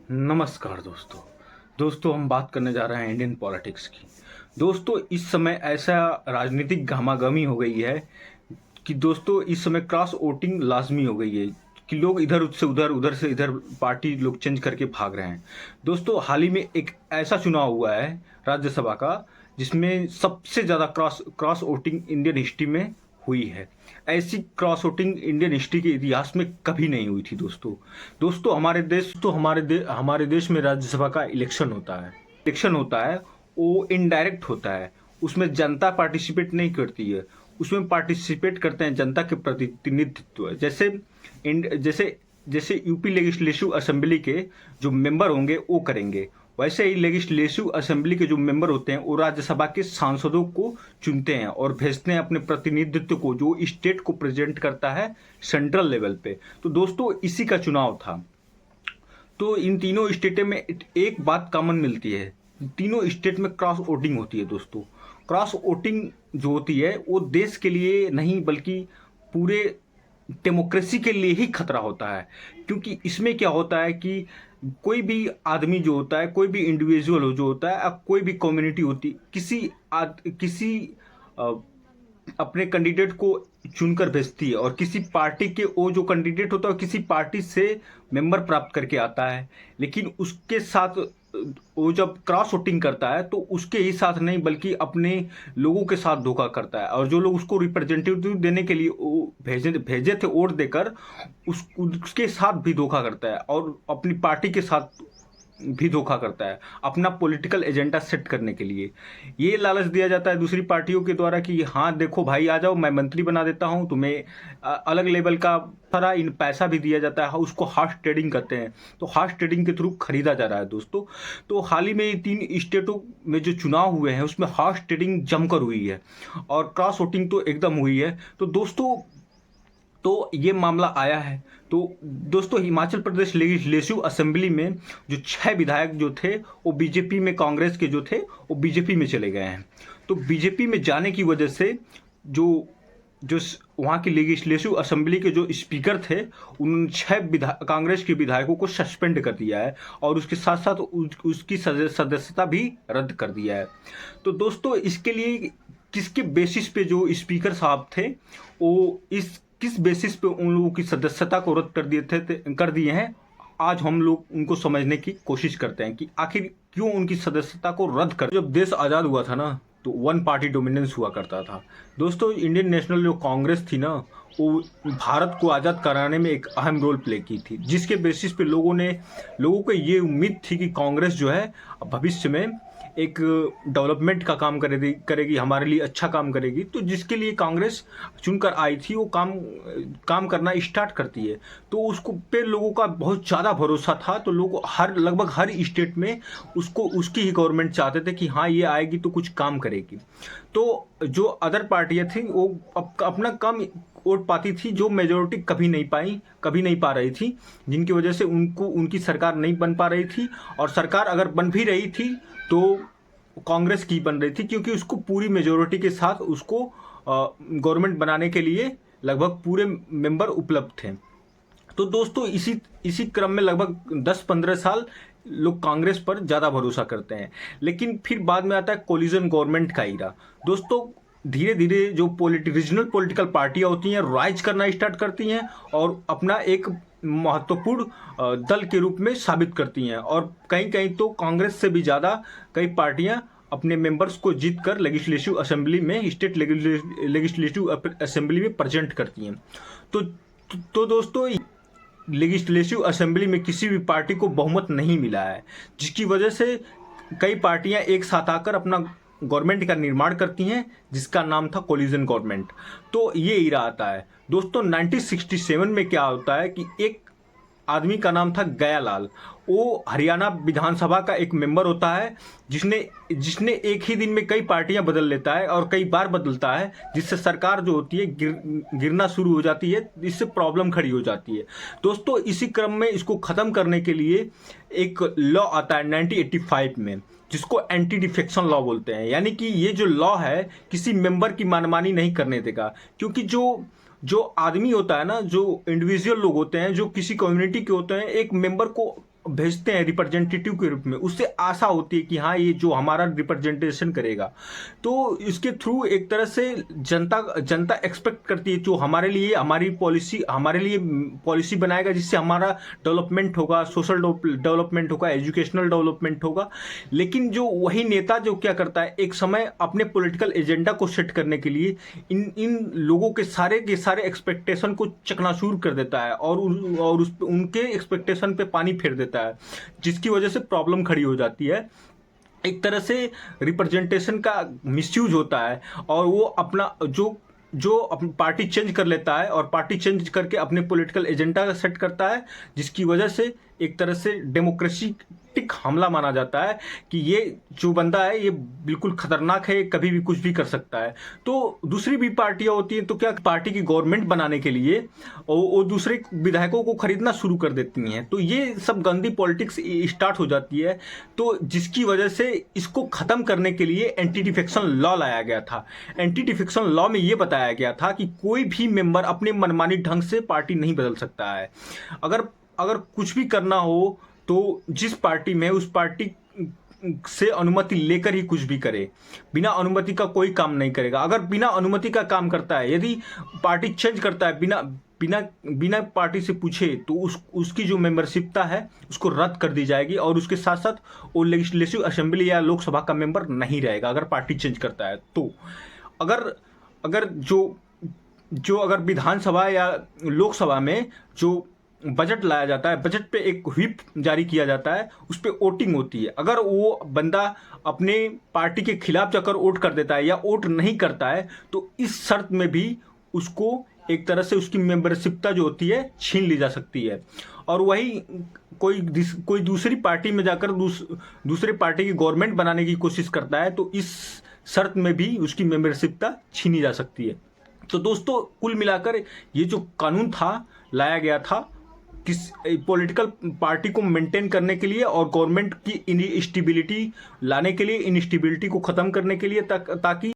नमस्कार दोस्तों। हम बात करने जा रहे हैं इंडियन पॉलिटिक्स की। दोस्तों, इस समय ऐसा राजनीतिक गहमागहमी हो गई है कि दोस्तों इस समय क्रॉस वोटिंग लाजमी हो गई है कि लोग इधर से उधर, उधर से इधर पार्टी लोग चेंज करके भाग रहे हैं। दोस्तों, हाल ही में एक ऐसा चुनाव हुआ है राज्यसभा का जिसमें सबसे ज़्यादा cross cross voting Indian history में हुई है। ऐसी क्रॉस वोटिंग इंडियन हिस्ट्री के इतिहास में कभी नहीं हुई थी दोस्तों। हमारे देश में राज्यसभा का इलेक्शन होता है, वो इनडायरेक्ट होता है। उसमें जनता पार्टिसिपेट नहीं करती है, उसमें पार्टिसिपेट करते हैं जनता के प्रतिनिधित्व। जैसे जैसे यूपी लेजिस्लेटिव असेंबली के जो मेंबर होंगे वो करेंगे, वैसे ही लेजिस्लेटिव असेंबली के जो मेंबर होते हैं वो राज्यसभा के सांसदों को चुनते हैं और भेजते हैं अपने प्रतिनिधित्व को, जो स्टेट को प्रेजेंट करता है सेंट्रल लेवल पे। तो दोस्तों, इसी का चुनाव था। तो इन तीनों स्टेटों में एक बात कॉमन मिलती है, तीनों स्टेट में क्रॉस वोटिंग होती है दोस्तों। क्रॉस वोटिंग जो होती है वो देश के लिए नहीं बल्कि पूरे डेमोक्रेसी के लिए ही खतरा होता है। क्योंकि इसमें क्या होता है कि कोई भी आदमी जो होता है, कोई भी इंडिविजुअल जो होता है, कोई भी कम्युनिटी होती, किसी अपने कैंडिडेट को चुनकर भेजती है और किसी पार्टी के वो जो कैंडिडेट होता है किसी पार्टी से मेंबर प्राप्त करके आता है। लेकिन उसके साथ वो जब क्रॉस वोटिंग करता है तो उसके ही साथ नहीं बल्कि अपने लोगों के साथ धोखा करता है, और जो लोग उसको रिप्रेजेंटेटिव देने के लिए वो भेजे थे वोट देकर, उसके साथ भी धोखा करता है और अपनी पार्टी के साथ भी धोखा करता है अपना पॉलिटिकल एजेंडा सेट करने के लिए। ये लालच दिया जाता है दूसरी पार्टियों के द्वारा कि हाँ देखो भाई, आ जाओ, मैं मंत्री बना देता हूँ तुम्हें, अलग लेवल का सारा इन पैसा भी दिया जाता है। उसको हॉर्स ट्रेडिंग कहते हैं। तो हॉर्स ट्रेडिंग के थ्रू खरीदा जा रहा है दोस्तों। तो हाल ही में ये 3 स्टेटों में जो चुनाव हुए हैं उसमें हॉर्स ट्रेडिंग जमकर हुई है और क्रॉस वोटिंग तो एकदम हुई है। तो दोस्तों, तो ये मामला आया है। तो दोस्तों, हिमाचल प्रदेश लेजिस्लेटिव असेंबली में जो 6 विधायक जो थे वो बीजेपी में, कांग्रेस के जो थे वो बीजेपी में चले गए हैं। तो बीजेपी में जाने की वजह से जो जो वहाँ की लेजिस्लेटिव असेंबली के जो स्पीकर थे उन्होंने 6 कांग्रेस के विधायकों को सस्पेंड कर दिया है और उसके साथ साथ उसकी सदस्यता भी रद्द कर दिया है। तो दोस्तों, इसके लिए किसके बेसिस पे जो स्पीकर साहब थे वो किस बेसिस पे उन लोगों की सदस्यता को रद्द कर दिए हैं, आज हम लोग उनको समझने की कोशिश करते हैं कि आखिर क्यों उनकी सदस्यता को रद्द कर। जब देश आज़ाद हुआ था ना तो 1 पार्टी डोमिनेंस हुआ करता था दोस्तों। इंडियन नेशनल जो कांग्रेस थी ना, वो भारत को आज़ाद कराने में एक अहम रोल प्ले की थी, जिसके बेसिस पे लोगों को ये उम्मीद थी कि कांग्रेस जो है भविष्य में एक डेवलपमेंट का काम करेगी, हमारे लिए अच्छा काम करेगी। तो जिसके लिए कांग्रेस चुनकर आई थी वो काम करना स्टार्ट करती है। तो उसको पे लोगों का बहुत ज़्यादा भरोसा था। तो लोग लगभग हर स्टेट में उसकी ही गवर्नमेंट चाहते थे कि हाँ ये आएगी तो कुछ काम करेगी। तो जो अदर पार्टियां थी वो अपना कम वोट पाती थी, जो मेजोरिटी कभी नहीं पा रही थी, जिनकी वजह से उनकी सरकार नहीं बन पा रही थी। और सरकार अगर बन भी रही थी तो कांग्रेस की बन रही थी, क्योंकि उसको पूरी मेजोरिटी के साथ उसको गवर्नमेंट बनाने के लिए लगभग पूरे मेंबर उपलब्ध थे। तो दोस्तों, इसी क्रम में लगभग 10-15 साल लोग कांग्रेस पर ज़्यादा भरोसा करते हैं। लेकिन फिर बाद में आता है कोलिजन गवर्नमेंट का ईरा। दोस्तों, धीरे धीरे जो रीजनल पॉलिटिकल पार्टियां होती हैं राइज करना स्टार्ट करती हैं और अपना एक महत्वपूर्ण दल के रूप में साबित करती हैं, और कहीं कहीं तो कांग्रेस से भी ज़्यादा कई पार्टियां अपने मेंबर्स को जीतकर लेजिस्लेटिव असेंबली में, स्टेट लेजिस्लेटिव असेंबली में प्रेजेंट करती हैं। तो दोस्तों, लेजिस्लेटिव असेंबली में किसी भी पार्टी को बहुमत नहीं मिला है, जिसकी वजह से कई पार्टियां एक साथ आकर अपना गवर्नमेंट का निर्माण करती हैं, जिसका नाम था कोलिजन गवर्नमेंट। तो ये ईरा आता है दोस्तों। 1967 में क्या होता है कि एक आदमी का नाम था गयालाल, वो हरियाणा विधानसभा का एक मेंबर होता है, जिसने एक ही दिन में कई पार्टियां बदल लेता है और कई बार बदलता है, जिससे सरकार जो होती है गिरना शुरू हो जाती है, इससे प्रॉब्लम खड़ी हो जाती है। दोस्तों, इसी क्रम में इसको ख़त्म करने के लिए एक लॉ आता है 1985 में, जिसको एंटी डिफेक्शन लॉ बोलते हैं। यानी कि ये जो लॉ है किसी मेंबर की मनमानी नहीं करने देगा, क्योंकि जो आदमी होता है ना, जो इंडिविजुअल लोग होते हैं, जो किसी कम्युनिटी के होते हैं, एक मेंबर को भेजते हैं रिप्रेजेंटेटिव के रूप में, उससे आशा होती है कि हाँ ये जो हमारा रिप्रेजेंटेशन करेगा, तो इसके थ्रू एक तरह से जनता एक्सपेक्ट करती है जो हमारे लिए हमारे लिए पॉलिसी बनाएगा, जिससे हमारा डेवलपमेंट होगा, सोशल डेवलपमेंट होगा, एजुकेशनल डेवलपमेंट होगा। लेकिन जो वही नेता जो क्या करता है, एक समय अपने पॉलिटिकल एजेंडा को सेट करने के लिए इन लोगों के सारे एक्सपेक्टेशन को चकनाचूर कर देता है और उनके एक्सपेक्टेशन पे पानी फेर देता है, जिसकी वजह से प्रॉब्लम खड़ी हो जाती है। एक तरह से रिप्रेजेंटेशन का मिसयूज होता है और वो अपना जो अपनी पार्टी चेंज कर लेता है और पार्टी चेंज करके अपने पॉलिटिकल एजेंडा सेट करता है, जिसकी वजह से एक तरह से डेमोक्रेटिक हमला माना जाता है कि ये जो बंदा है ये बिल्कुल खतरनाक है, कभी भी कुछ भी कर सकता है। तो दूसरी भी पार्टियां होती हैं, तो क्या पार्टी की गवर्नमेंट बनाने के लिए वो दूसरे विधायकों को खरीदना शुरू कर देती हैं, तो ये सब गंदी पॉलिटिक्स स्टार्ट हो जाती है। तो जिसकी वजह से इसको खत्म करने के लिए एंटी डिफेक्शन लॉ लाया गया था। एंटी डिफेक्शन लॉ में ये बताया गया था कि कोई भी मेंबर अपने मनमानी ढंग से पार्टी नहीं बदल सकता है। अगर कुछ भी करना हो तो जिस पार्टी में उस पार्टी से अनुमति लेकर ही कुछ भी करे, बिना अनुमति का कोई काम नहीं करेगा। अगर बिना अनुमति का काम करता है, यदि पार्टी चेंज करता है बिना पार्टी से पूछे, तो उसकी जो मेंबरशिपता है उसको रद्द कर दी जाएगी और उसके साथ साथ वो लेजिस्लेटिव असेंबली या लोकसभा का मेंबर नहीं रहेगा अगर पार्टी चेंज करता है। तो अगर अगर विधानसभा या लोकसभा में जो बजट लाया जाता है, बजट पे एक व्हिप जारी किया जाता है, उस पर वोटिंग होती है। अगर वो बंदा अपने पार्टी के खिलाफ जाकर वोट कर देता है या वोट नहीं करता है, तो इस शर्त में भी उसको एक तरह से उसकी मेंबरशिपता जो होती है छीन ली जा सकती है। और वही कोई दूसरी पार्टी में जाकर दूसरे पार्टी की गवर्नमेंट बनाने की कोशिश करता है, तो इस शर्त में भी उसकी मेंबरशिपता छीनी जा सकती है। तो दोस्तों, कुल मिलाकर ये जो कानून था लाया गया था किस पॉलिटिकल पार्टी को मेंटेन करने के लिए और गवर्नमेंट की इनस्टेबिलिटी लाने के लिए, इनस्टेबिलिटी को ख़त्म करने के लिए, ताकि